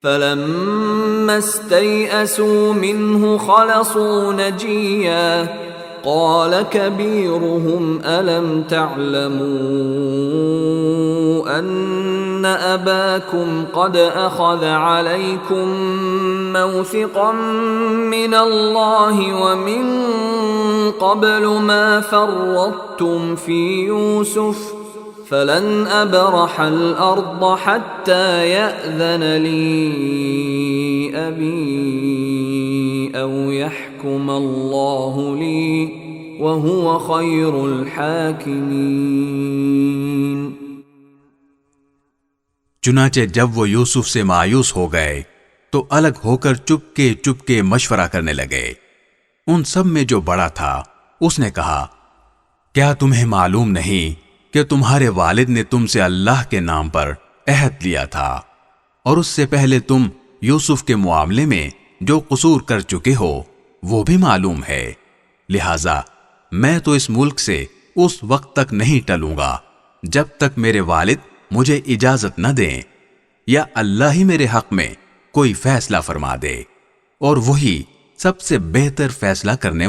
فلما استيئسوا منه خلصوا نجيا قال كبيرهم ألم تعلموا أن أباكم قد أخذ عليكم موثقا من الله ومن قبل ما فرطتم في يوسف فلن أبرح الأرض حتى يأذن لي أبي أو يحكم الله لي وهو خير الحاكمين। चुनाचे जब वो यूसुफ से मायूस हो गए तो अलग होकर चुपके चुपके मशवरा करने लगे। उन सब में जो बड़ा था उसने कहा, क्या तुम्हें मालूम नहीं कि तुम्हारे वालिद ने तुमसे अल्लाह के नाम पर अहद लिया था और उससे पहले तुम यूसुफ के मुआमले में जो कसूर कर चुके हो वो भी मालूम है। लिहाजा मैं तो इस मुल्क से उस वक्त तक नहीं टलूंगा जब तक मेरे वालिद मुझे इजाजत न दें या अल्लाह ही मेरे हक में कोई फैसला फरमा दे और वही सबसे बेहतर फैसला करने